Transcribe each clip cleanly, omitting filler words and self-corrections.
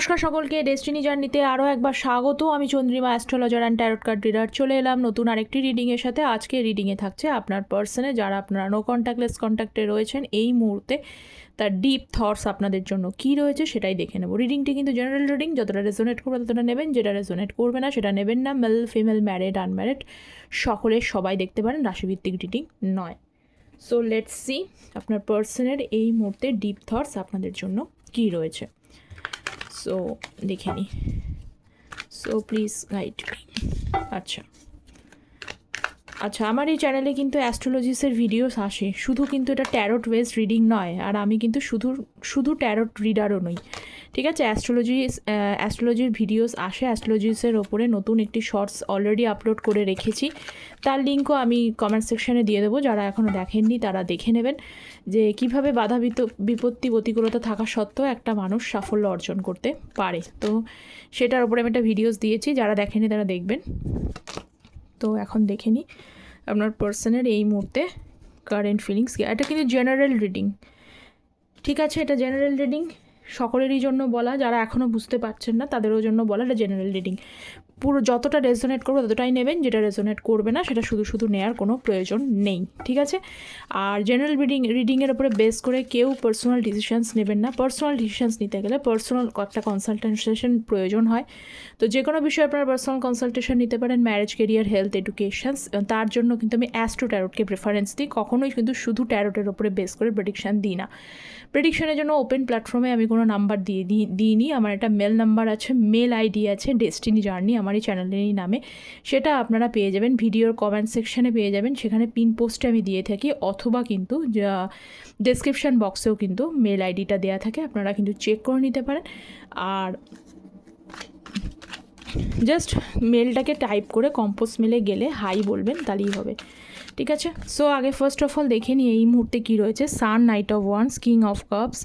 নমস্কার সকলকে, ডেস্টিনি জার্নিতে আরও একবার স্বাগত। আমি Chandrima, astrologer and tarot card reader. চলে এলাম নতুন আরেকটি রিডিংয়ের সাথে। আজকে রিডিংয়ে থাকছে আপনার পার্সনে, যারা আপনারা নো কন্ট্যাক্টলেস কন্ট্যাক্টে রয়েছেন এই মুহূর্তে, তার ডিপ থটস আপনাদের জন্য কী রয়েছে সেটাই দেখে নেব। রিডিংটি কিন্তু জেনারেল রিডিং, যতটা রেজোনেট করবে ততটা নেবেন, যেটা রেজোনেট করবে না সেটা নেবেন না। মেল ফিমেল, ম্যারিড আনম্যারিড সকলের সবাই দেখতে পারেন, রাশিভিত্তিক রিডিং নয়। সো লেটস সি আপনার পার্সনের এই মুহূর্তে ডিপ থটস আপনাদের জন্য কী রয়েছে। সো দেখে নিই। So please guide me. আচ্ছা, আমার এই চ্যানেলে কিন্তু অ্যাস্ট্রোলজিসের ভিডিওস আসে, শুধু কিন্তু এটা ট্যারট বেসড রিডিং নয়, আর আমি কিন্তু শুধু ট্যারট রিডারও নই, ঠিক আছে। অ্যাস্ট্রোলজির ভিডিওস আসে, অ্যাস্ট্রোলজিসের ওপরে নতুন একটি শর্টস অলরেডি আপলোড করে রেখেছি, তার লিঙ্কও আমি কমেন্ট সেকশানে দিয়ে দেবো। যারা এখনও দেখেননি তারা দেখে নেবেন যে কীভাবে বাধা বিপত্তি প্রতিকূলতা থাকা সত্ত্বেও একটা মানুষ সাফল্য অর্জন করতে পারে। তো সেটার ওপরে আমি একটা ভিডিওস দিয়েছি, যারা দেখেনি তারা দেখবেন। তো এখন দেখে নিই আপনার পার্সনের এই মুহূর্তে কারেন্ট ফিলিংস। এটা কিন্তু জেনারেল রিডিং, ঠিক আছে। এটা জেনারেল রিডিং, সকলেরই জন্য বলা, যারা এখনও বুঝতে পারছেন না তাদেরও জন্য বলা। এটা জেনারেল রিডিং, পুরো যতটা রেজোনেট করবে ততটাই নেবেন, যেটা রেজোনেট করবে না সেটা শুধু নেওয়ার কোনো প্রয়োজন নেই, ঠিক আছে। আর জেনারেল রিডিংয়ের উপরে বেস করে কেউ পার্সোনাল ডিসিশনস নেবেন না। পার্সোনাল ডিসিশনস নিতে গেলে পার্সোনাল একটা কনসালটেশন প্রয়োজন হয়। তো যে কোনো বিষয়ে আপনারা পার্সোনাল কনসালটেশন নিতে পারেন, ম্যারেজ, কেরিয়ার, হেলথ, এডুকেশনস। তার জন্য কিন্তু আমি অ্যাস্ট্রো ট্যারটকে প্রেফারেন্স দিই, কখনোই কিন্তু শুধু ট্যারটের ওপরে বেস করে প্রেডিকশান দিই না। প্রেডিকশনের জন্য ওপেন প্ল্যাটফর্মে আমি কোনো নাম্বার দিইনি। আমার একটা মেল নাম্বার আছে, মেল আইডি আছে, ডেস্টিনি জার্নি আমার এই চ্যানেলেরই নামে, সেটা আপনারা পেয়ে যাবেন ভিডিওর কমেন্ট সেকশানে পেয়ে যাবেন, সেখানে পিন পোস্টে আমি দিয়ে থাকি, অথবা কিন্তু ডেসক্রিপশান বক্সেও কিন্তু মেল আইডিটা দেওয়া থাকে, আপনারা কিন্তু চেক করে নিতে পারেন। আর জাস্ট মেলটাকে টাইপ করে কম্পোজ মেলে গেলে হাই বলবেন, তাহলেই হবে, ঠিক আছে। সো আগে ফার্স্ট অফ অল দেখে নিই এই মুহূর্তে কী রয়েছে। Sun, knight of wands, king of cups,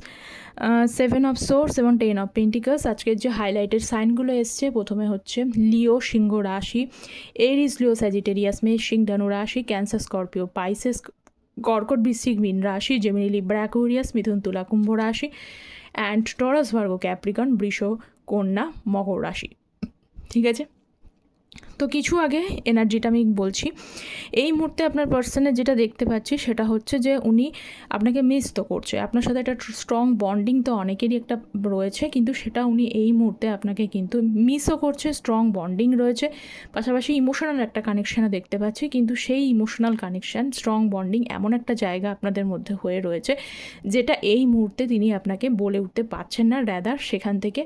7 of swords এবং 10 অফ পেন্টিকালস। আজকের যে হাইলাইটেড সাইনগুলো এসছে, প্রথমে হচ্ছে লিও সিংহ রাশি, এরিস লিও স্যাজিটেরিয়াস মেষ সিংহ ধনু রাশি, ক্যান্সার স্করপিও পাইসেস কর্কট বৃশ্চিক মীন রাশি, জেমিনি লিব্রা অ্যাকুয়ারিয়াস মিথুন তুলা কুম্ভ রাশি, অ্যান্ড টরাস ভার্গো ক্যাপ্রিকন বৃষ কন্যা মকর রাশি, ঠিক আছে। তো কিছু আগে এনার্জিটা আমি বলছি। এই মুহূর্তে আপনার পার্সনে যেটা দেখতে পাচ্ছি সেটা হচ্ছে যে উনি আপনাকে মিস তো করছে, আপনার সাথে একটা স্ট্রং বন্ডিং তো অনেকেরই একটা রয়েছে, কিন্তু সেটা উনি এই মুহূর্তে আপনাকে কিন্তু মিসও করছে। স্ট্রং বন্ডিং রয়েছে, পাশাপাশি ইমোশনাল একটা কানেকশানও দেখতে পাচ্ছি, কিন্তু সেই ইমোশনাল কানেকশান, স্ট্রং বন্ডিং এমন একটা জায়গা আপনাদের মধ্যে হয়ে রয়েছে যেটা এই মুহূর্তে তিনি আপনাকে বলে উঠতে পারছেন না, র্যাদার সেখান থেকে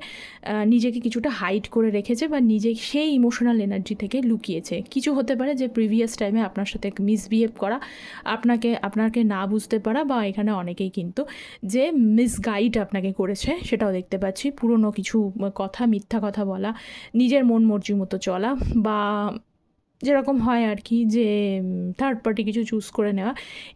নিজেকে কিছুটা হাইড করে রেখেছে, বা নিজে সেই ইমোশনাল এনার্জি থেকে লুকিয়েছে। কিছু হতে পারে যে প্রিভিয়াস টাইমে আপনার সাথে মিসবিহেভ করা, আপনাকে না বুঝতে পারা, বা এখানে অনেকেই কিন্তু যে মিসগাইড আপনাকে করেছে সেটাও দেখতে পাচ্ছি। পুরনো কিছু কথা, মিথ্যা কথা বলা, নিজের মন মর্জি মতো চলা, বা যেরকম হয় আর কি, যে থার্ড পার্টি কিছু চুজ করে নেওয়া,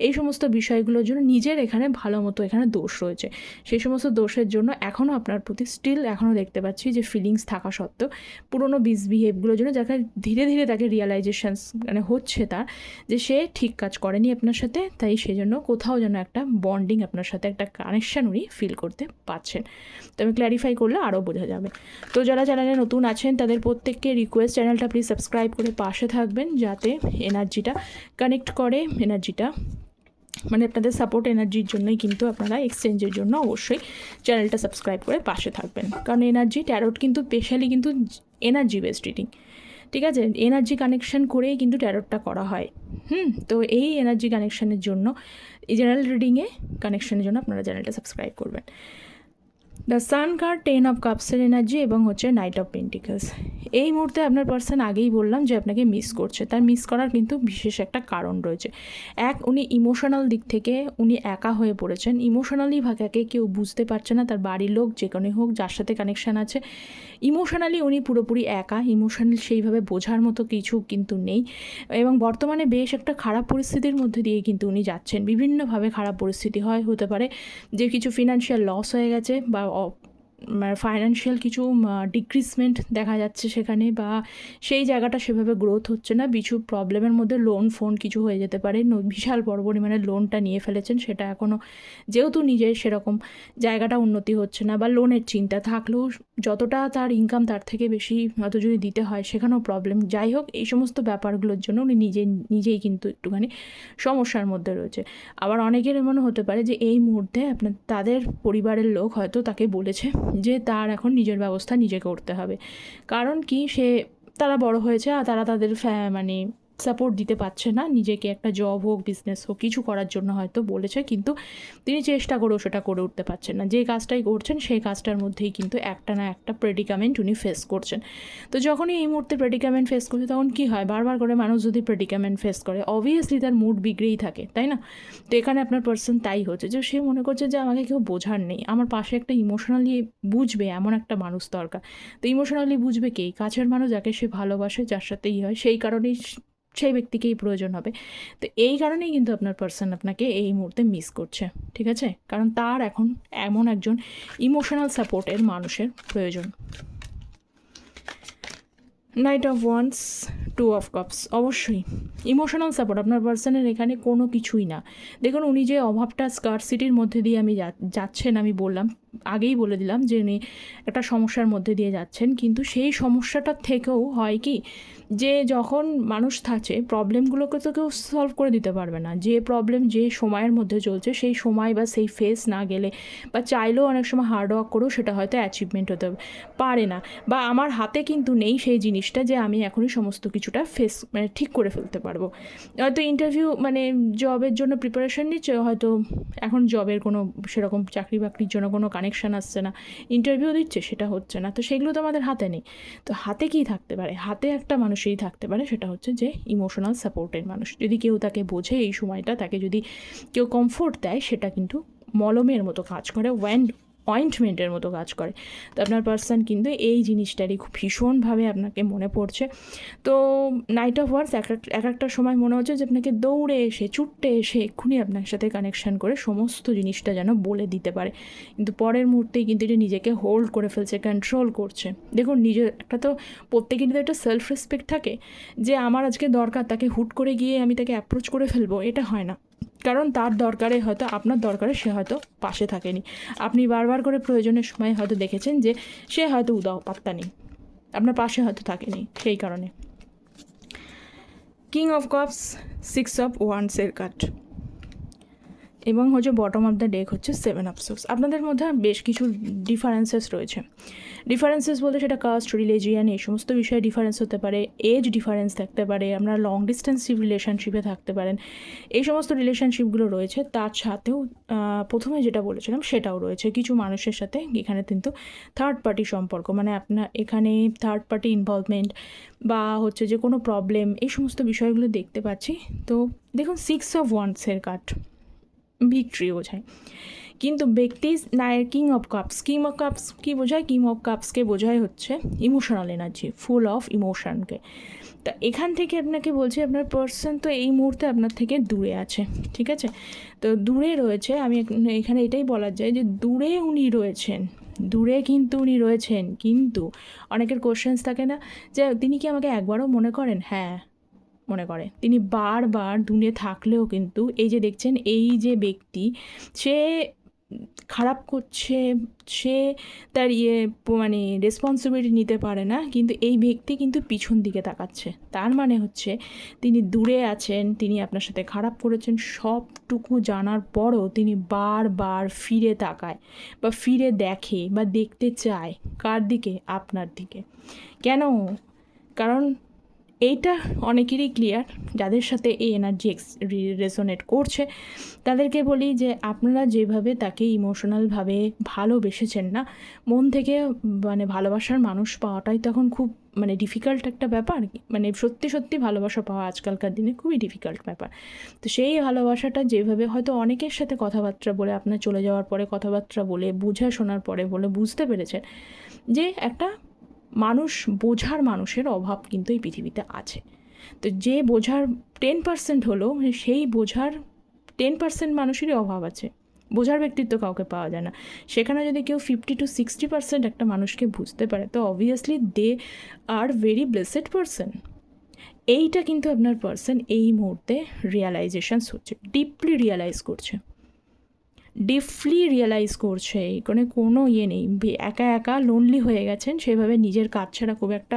এই সমস্ত বিষয়গুলোর জন্য নিজের এখানে ভালো মতো এখানে দোষ রয়েছে। সেই সমস্ত দোষের জন্য এখনও আপনার প্রতি স্টিল এখনও দেখতে পাচ্ছি যে ফিলিংস থাকা সত্ত্বেও পুরনো মিসবিহেভগুলোর জন্য, যাকে ধীরে ধীরে তাকে রিয়ালাইজেশনস মানে হচ্ছে তার, যে সে ঠিক কাজ করেনি আপনার সাথে, তাই সেজন্য কোথাও যেন একটা বন্ডিং, আপনার সাথে একটা কানেকশান উনি ফিল করতে পারছেন। তো আমি ক্ল্যারিফাই করলে আরও বোঝা যাবে। তো যারা চ্যানেলে নতুন আছেন তাদের প্রত্যেককে রিকোয়েস্ট, চ্যানেলটা প্লিজ সাবস্ক্রাইব করে পাশে থাকবেন, যাতে এনার্জিটা কানেক্ট করে, এনার্জিটা মানে আপনাদের সাপোর্ট এনার্জির জন্যই কিন্তু আপনারা এক্সচেঞ্জের জন্য অবশ্যই চ্যানেলটা সাবস্ক্রাইব করে পাশে থাকবেন। কারণ এনার্জি ট্যারট কিন্তু স্পেশালি কিন্তু এনার্জি বেসড রিডিং, ঠিক আছে। এনার্জি কানেকশান করেই কিন্তু ট্যারটটা করা হয়। তো এই এনার্জি কানেকশানের জন্য, এই জেনারেল রিডিংয়ে কানেকশানের জন্য আপনারা চ্যানেলটা সাবস্ক্রাইব করবেন। দ্য সান কার্ড, 10 অফ কাপসের এনার্জি এবং হচ্ছে নাইট অফ পেন্টিকলস। এই মুহূর্তে আপনার পার্সন, আগেই বললাম যে আপনাকে মিস করছে, তার মিস করার কিন্তু বিশেষ একটা কারণ রয়েছে। উনি ইমোশনাল দিক থেকে উনি একা হয়ে পড়েছেন, ইমোশনালি ভাগাকে কেউ বুঝতে পারছে না, তার বাড়ির লোক যে কোনো হোক যার সাথে কানেকশান আছে, ইমোশনালি উনি পুরোপুরি একা, ইমোশনাল সেইভাবে বোঝার মতো কিছু কিন্তু নেই, এবং বর্তমানে বেশ একটা খারাপ পরিস্থিতির মধ্যে দিয়ে কিন্তু উনি যাচ্ছেন। বিভিন্নভাবে খারাপ পরিস্থিতি হতে পারে যে কিছু ফিনান্সিয়াল লস হয়ে গেছে, বা ফাইন্যান্সিয়াল কিছু ডিক্রিজমেন্ট দেখা যাচ্ছে সেখানে, বা সেই জায়গাটা সেভাবে গ্রোথ হচ্ছে না, কিছু প্রবলেমের মধ্যে লোন ফোন কিছু হয়ে যেতে পারে, বিশাল বড় পরিমাণে লোনটা নিয়ে ফেলেছেন, সেটা এখনও যেহেতু নিজের সেরকম জায়গাটা উন্নতি হচ্ছে না, বা লোনের চিন্তা থাকলেও যতটা তার ইনকাম তার থেকে বেশি হয়তো যদি দিতে হয় সেখানেও প্রবলেম। যাই হোক, এই সমস্ত ব্যাপারগুলোর জন্য উনি নিজেই কিন্তু একটুখানি সমস্যার মধ্যে রয়েছে। আবার অনেকের এমনও হতে পারে যে এই মুহূর্তে তাদের পরিবারের লোক হয়তো তাকে বলেছে যে তার এখন নিজের ব্যবস্থা নিজে করতে হবে, কারণ কি তারা বড় হয়েছে আর তারা তাদের মানে সাপোর্ট দিতে পারছে না, নিজেকে একটা জব হোক বিজনেস হোক কিছু করার জন্য হয়তো বলেছে, কিন্তু তিনি চেষ্টা করেও সেটা করে উঠতে পারছেন না। যে কাজটাই করছেন সেই কাজটার মধ্যেই কিন্তু একটা না একটা প্রেডিকামেন্ট উনি ফেস করছেন। তো যখনই এই মুহূর্তে প্রেডিকামেন্ট ফেস করছে তখন কী হয়, বারবার করে মানুষ যদি প্রেডিকামেন্ট ফেস করে অবভিয়াসলি তার মুড বিগড়েই থাকে, তাই না? তো এখানে আপনার পার্সন তাই হচ্ছে যে সে মনে করছে যে আমাকে কেউ বোঝার নেই, আমার পাশে একটা ইমোশনালি বুঝবে এমন একটা মানুষ দরকার। তো ইমোশনালি বুঝবে কে? কাছের মানুষ, যাকে সে ভালোবাসে, যার সাথেই হয়, সেই কারণেই সেই ব্যক্তিকেই প্রয়োজন হবে। তো এই কারণেই কিন্তু আপনার পার্সন আপনাকে এই মুহূর্তে মিস করছে, ঠিক আছে? কারণ তার এখন এমন একজন ইমোশনাল সাপোর্টের মানুষের প্রয়োজন। Night of once, 2 of cups, অবশ্যই ইমোশনাল সাপোর্ট আপনার পার্সনের এখানে কোনো কিছুই না। দেখুন, উনি যে অভাবটা স্কারসিটির মধ্যে দিয়ে যাচ্ছেন, আমি বললাম আগেই বলে দিলাম যে উনি একটা সমস্যার মধ্যে দিয়ে যাচ্ছেন, কিন্তু সেই সমস্যাটার থেকেও হয় কি, যে যখন মানুষ থাকছে প্রবলেমগুলোকে তো কেউ সলভ করে দিতে পারবে না। যে প্রবলেম যে সময়ের মধ্যে চলছে সেই সময় বা সেই ফেস না গেলে, বা চাইলেও অনেক সময় হার্ডওয়ার্ক করেও সেটা হয়তো অ্যাচিভমেন্ট হতে পারে না, বা আমার হাতে কিন্তু নেই সেই জিনিসটা যে আমি এখনই সমস্ত কিছুটা ঠিক করে ফেলতে পারবো। হয়তো ইন্টারভিউ জবের জন্য প্রিপারেশন নিচ্ছে, হয়তো এখন জবের কোনো সেরকম চাকরি বাকরির জন্য কোনো কানেকশান আসছে না, ইন্টারভিউ দিচ্ছে সেটা হচ্ছে না, তো সেগুলো তো আমাদের হাতে নেই। তো হাতে কী থাকতে পারে? হাতে একটা মানুষই থাকতে পারে, সেটা হচ্ছে যে ইমোশনাল সাপোর্টের মানুষ। যদি কেউ তাকে বোঝে এই সময়টা, তাকে যদি কেউ কমফোর্ট দেয়, সেটা কিন্তু মলমের মতো কাজ করে, অয়েন্টমেন্টের মতো কাজ করে। তো আপনার পার্সন কিন্তু এই জিনিসটারই খুব ভীষণভাবে আপনাকে মনে পড়ছে। তো নাইট অফ ওয়ান্স এক একটা সময় মনে হচ্ছে যে আপনাকে দৌড়ে এসে ছুটতে এসে এক্ষুনি আপনার সাথে কানেকশান করে সমস্ত জিনিসটা যেন বলে দিতে পারে, কিন্তু পরের মুহূর্তেই কিন্তু এটা নিজেকে হোল্ড করে ফেলছে, কন্ট্রোল করছে। দেখুন, নিজের একটা তো প্রত্যেকেরই তো একটা সেলফ রেসপেক্ট থাকে, যে আমার আজকে দরকার, তাকে হুট করে গিয়ে আমি তাকে অ্যাপ্রোচ করে ফেলবো, এটা হয় না। কারণ তার দরকারে হয়তো আপনার দরকারে সে হয়তো পাশে থাকেনি, আপনি বারবার করে প্রয়োজনের সময় হয়তো দেখেছেন যে সে হয়তো উদাও পাত্তা নেই, আপনার পাশে হয়তো থাকেনি, সেই কারণে। কিং অফ কাপস, 6 অফ ওয়ান্সের কার্ড, এবং হচ্ছে বটম অফ দ্য ডেক হচ্ছে 7 অফ সোর্স। আপনাদের মধ্যে বেশ কিছু ডিফারেন্সেস রয়েছে। ডিফারেন্সেস বলতে সেটা কাস্ট, রিলিজিয়ান, এই সমস্ত বিষয়ে ডিফারেন্স হতে পারে, এজ ডিফারেন্স থাকতে পারে, আপনারা লং ডিস্টেন্স রিলেশনশিপে থাকতে পারেন, এই সমস্ত রিলেশনশিপগুলো রয়েছে। তার সাথেও প্রথমে যেটা বলেছিলাম সেটাও রয়েছে, কিছু মানুষের সাথে এখানে কিন্তু থার্ড পার্টি সম্পর্ক, আপনার এখানে থার্ড পার্টি ইনভলভমেন্ট বা হচ্ছে যে কোনো প্রবলেম, এই সমস্ত বিষয়গুলো দেখতে পাচ্ছি। তো দেখুন, 6 অফ ওয়ান্সের কার্ড ভিক্টরি বোঝায়, কিন্তু ব্যক্তি কিং অফ কাপস কী বোঝায়? কিং অফ কাপসকে বোঝায় হচ্ছে ইমোশনাল এনার্জি, ফুল অফ ইমোশনকে। তা এখান থেকে আপনাকে বলছি, আপনার পার্সন তো এই মুহূর্তে আপনার থেকে দূরে আছে, ঠিক আছে? তো দূরে রয়েছে, আমি এখানে এটাই বলা যায় যে দূরে উনি রয়েছেন, দূরে কিন্তু উনি রয়েছেন, কিন্তু অনেকের কোশ্চেন্স থাকে না যে তিনি কি আমাকে একবারও মনে করেন? হ্যাঁ, মনে করে। তিনি বারবার দূরে থাকলেও কিন্তু এই যে দেখছেন, এই যে ব্যক্তি, সে খারাপ করছে, সে তার রেসপন্সিবিলিটি নিতে পারে না, কিন্তু এই ব্যক্তি কিন্তু পিছন দিকে তাকাচ্ছে। তার মানে হচ্ছে তিনি দূরে আছেন, তিনি আপনার সাথে খারাপ করেছেন, সবটুকু জানার পরও তিনি বারবার ফিরে তাকায় বা ফিরে দেখে বা দেখতে চায় কার দিকে? আপনার দিকে। কেন? কারণ এইটা অনেকেরই ক্লিয়ার, যাদের সাথে এই এনার্জি রেজোনেট করছে তাদেরকে বলি যে আপনারা যেভাবে তাকে ইমোশনালভাবে ভালোবেসেছেন না, মন থেকে ভালোবাসার মানুষ পাওয়াটাই তখন খুব ডিফিকাল্ট একটা ব্যাপার, সত্যি সত্যি ভালোবাসা পাওয়া আজকালকার দিনে খুবই ডিফিকাল্ট ব্যাপার। তো সেই ভালোবাসাটা যেভাবে হয়তো অনেকের সাথে কথাবার্তা বলে, আপনার চলে যাওয়ার পরে কথাবার্তা বলে, বুঝা শোনার পরে বলে বুঝতে পেরেছেন যে একটা বোঝার মানুষের অভাব কিন্তু এই পৃথিবীতে আছে। তো যে বোঝার 10% হলো, সেই বোঝার 10% মানুষেরই অভাব আছে, বোঝার ব্যক্তিত্ব কাউকে পাওয়া যায় না। সেখানে যদি কেউ 50-60% একটা মানুষকে বুঝতে পারে, তো obviously they are very blessed person. এইটা কিন্তু আপনার পারসন এই মুহূর্তে রিয়ালাইজেশনস হচ্ছে, ডিপলি রিয়ালাইজ করছে। এখানে কোনো ইয়ে নেই, একা একা লোনলি হয়ে গেছেন, সেভাবে নিজের কাজ ছাড়া খুব একটা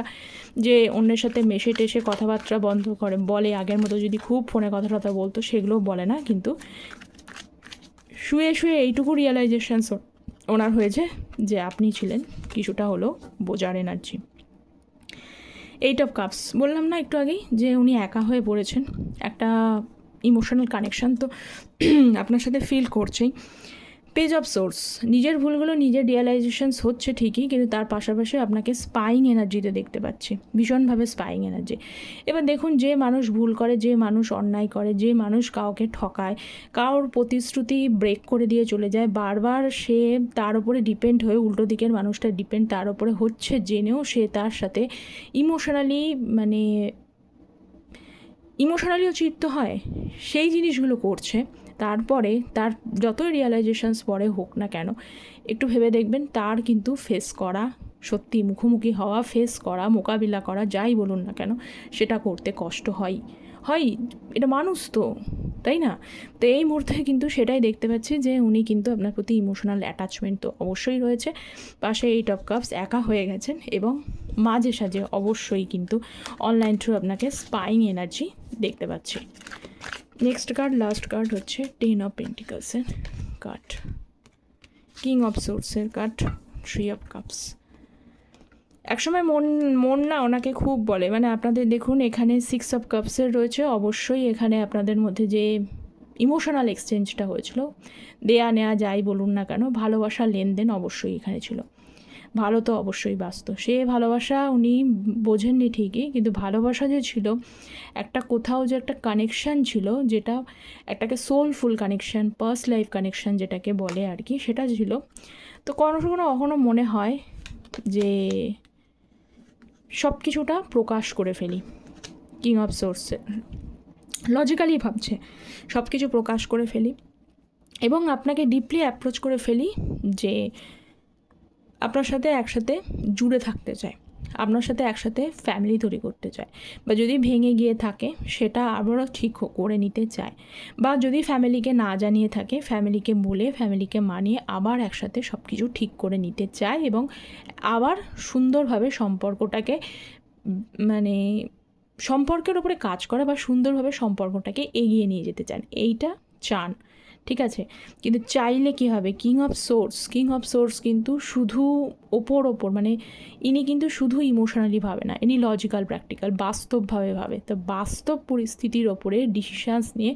যে অন্যের সাথে মেশে টেশে কথাবার্তা বন্ধ করে বলে, আগের মতো যদি খুব ফোনে কথা বলতো সেগুলোও বলে না, কিন্তু শুয়ে শুয়ে এইটুকু রিয়ালাইজেশনস ওনার হয়েছে যে আপনি ছিলেন কিছুটা হলো বোঝার এনার্জি। 8 অফ কাপস, বললাম না একটু আগেই যে উনি একা হয়ে পড়েছেন, একটা ইমোশনাল কানেকশান তো আপনার সাথে ফিল করছেই। পেজ অফ সোর্স, নিজের ভুলগুলো নিজের রিয়ালাইজেশনস হচ্ছে ঠিকই, কিন্তু তার পাশাপাশি আপনাকে স্পাইং এনার্জিতে দেখতে পাচ্ছি, ভীষণভাবে স্পাইং এনার্জি। এবার দেখুন, যে মানুষ ভুল করে, যে মানুষ অন্যায় করে, যে মানুষ কাউকে ঠকায়, কারোর প্রতিশ্রুতি ব্রেক করে দিয়ে চলে যায়, বারবার সে তার উপরে ডিপেন্ড হয়ে, উল্টো দিকের মানুষটা ডিপেন্ড তার উপরে হচ্ছে জেনেও সে তার সাথে ইমোশনালিও চিত্ত হয়, সেই জিনিসগুলো করছে। তারপরে তার যতই রিয়ালাইজেশনস পরে হোক না কেন, একটু ভেবে দেখবেন তার কিন্তু ফেস করা, সত্যি মুখোমুখি হওয়া, ফেস করা, মোকাবিলা করা, যাই বলুন না কেন, সেটা করতে কষ্ট হয়, এটা মানুষ তো, তাই না? তো এই মুহূর্তে কিন্তু সেটাই দেখতে পাচ্ছি যে উনি কিন্তু আপনার প্রতি ইমোশনাল অ্যাটাচমেন্ট তো অবশ্যই রয়েছে, পাশে 8 অফ কাপস, একা হয়ে গেছেন, এবং মাঝে সাঝে অবশ্যই কিন্তু অনলাইন থ্রু আপনাকে স্পাইং এনার্জি দেখতে পাচ্ছি। নেক্সট কার্ড, লাস্ট কার্ড হচ্ছে 10 অফ পেন্টিকলসের কার্ড, কিং অফ সোর্সের কার্ড, 3 অফ কাপস। একসময় মন না ওনাকে খুব বলে, মানে আপনাদের দেখুন এখানে 6 অফ কাপসের রয়েছে, অবশ্যই এখানে আপনাদের মধ্যে যে ইমোশনাল এক্সচেঞ্জটা হয়েছিল, দেয়া নেয়া যাই বলুন না কেন, ভালোবাসার লেনদেন অবশ্যই এখানে ছিল, ভালো তো অবশ্যই বাসত, সে ভালোবাসা উনি বোঝেননি ঠিকই, কিন্তু ভালোবাসা যে ছিল একটা, কোথাও যে একটা কানেকশান ছিল, যেটা একটাকে সোলফুল কানেকশান, পার্স লাইফ কানেকশান যেটাকে বলে আর কি, সেটা ছিল। তো কখনো মনে হয় যে সব কিছুটা প্রকাশ করে ফেলি, কিং অফ সোর্সে লজিক্যালি ভাবছে সব কিছু প্রকাশ করে ফেলি, এবং আপনাকে ডিপলি অ্যাপ্রোচ করে ফেলি, যে আপনার সাথে একসাথে জুড়ে থাকতে চায়, আপনার সাথে একসাথে ফ্যামিলি তৈরি করতে চায়, বা যদি ভেঙে গিয়ে থাকে সেটা আবারও ঠিক করে নিতে চায়, বা যদি ফ্যামিলিকে না জানিয়ে থাকে, ফ্যামিলিকে বলে, ফ্যামিলিকে মানিয়ে আবার একসাথে সব কিছু ঠিক করে নিতে চায়, এবং আবার সুন্দরভাবে সম্পর্কটাকে, মানে সম্পর্কের ওপরে কাজ করা, বা সুন্দরভাবে সম্পর্কটাকে এগিয়ে নিয়ে যেতে চান, এইটা চান, ঠিক আছে? কিন্তু চাইলে কী হবে, কিং অফ সোর্স কিন্তু শুধু ওপর মানে ইনি কিন্তু শুধু ইমোশনালি ভাবে না, ইনি লজিক্যাল প্র্যাকটিক্যাল বাস্তবভাবে ভাবে। তো বাস্তব পরিস্থিতির ওপরে ডিসিশানস নিয়ে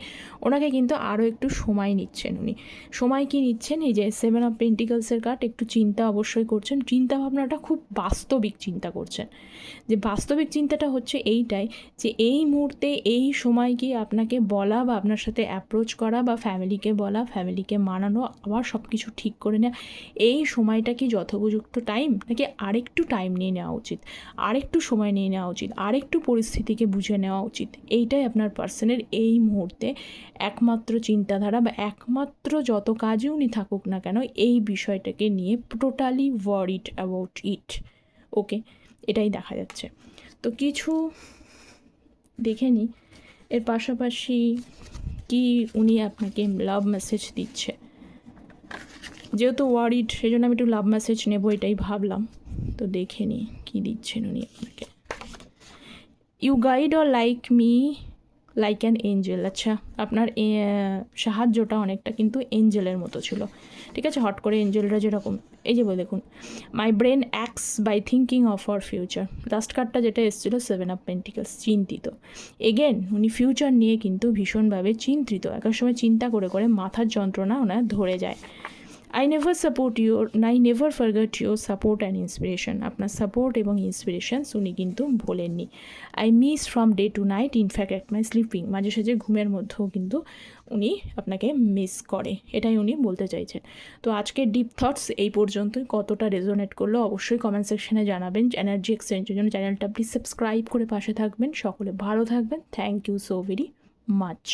ওনাকে কিন্তু আরও একটু সময় নিচ্ছেন উনি। সময় কি নিচ্ছেন, এই যে 7 অফ পেন্টিকলসের কার্ড, একটু চিন্তা অবশ্যই করছেন, চিন্তা ভাবনাটা খুব বাস্তবিক চিন্তা করছেন, যে বাস্তবিক চিন্তাটা হচ্ছে এইটাই, যে এই মুহূর্তে এই সময় কি আপনাকে বলা, বা আপনার সাথে অ্যাপ্রোচ করা, বা ফ্যামিলিকে বলা, ফ্যামিলিকে মানানো, আবার সব কিছু ঠিক করে নেওয়া, এই সময়টা কি যথোপযুক্ত টাইম, নাকি আরেকটু টাইম নিয়ে নেওয়া উচিত, আরেকটু সময় নিয়ে নেওয়া উচিত, আরেকটু পরিস্থিতিকে বুঝে নেওয়া উচিত? এইটাই আপনার পার্সনের এই মুহূর্তে একমাত্র চিন্তাধারা, বা একমাত্র যত কাজে উনি থাকুক না কেন, এই বিষয়টাকে নিয়ে টোটালি ওয়ারিড অ্যাবাউট ইট। ওকে, এটাই দেখা যাচ্ছে। তো কিছু দেখে নিই এর পাশাপাশি কি উনি আপনাকে লাভ মেসেজ দিচ্ছে, যেহেতু ওয়ারিড সেই জন্য আমি একটু লাভ মেসেজ নেবো, এটাই ভাবলাম। তো দেখে নিই কী দিচ্ছেন উনি আপনাকে। You guide or like me like an angel. আচ্ছা, আপনার সাহায্যটা অনেকটা কিন্তু এঞ্জেলের মতো ছিল, ঠিক আছে? হট করে এঞ্জেলরা যেরকম, এই যে দেখুন, my brain acts by thinking of our future. Last কার্ডটা যেটা এসেছিলো 7 অফ পেন্টিকলস, চিন্তিত। এগেন উনি ফিউচার নিয়ে কিন্তু ভীষণভাবে চিন্তিত, এক সময় চিন্তা করে করে মাথার যন্ত্রণা ওনার ধরে যায়। I never forget your support and inspiration. আপনার সাপোর্ট এবং ইন্সপিরেশনস উনি কিন্তু ভোলেননি। I miss from day to night, in fact at my sleeping. মাঝে সাঝে ঘুমের মধ্যেও কিন্তু উনি আপনাকে মিস করে, এটাই উনি বলতে চাইছেন। তো আজকের ডিপ থটস এই পর্যন্তই। কতটা রেজোনেট করলো অবশ্যই কমেন্ট সেকশনে জানাবেন। এনার্জি এক্সচেঞ্জের জন্য চ্যানেলটা প্লিজ সাবস্ক্রাইব করে পাশে থাকবেন। সকলে ভালো থাকবেন। Thank you so very much.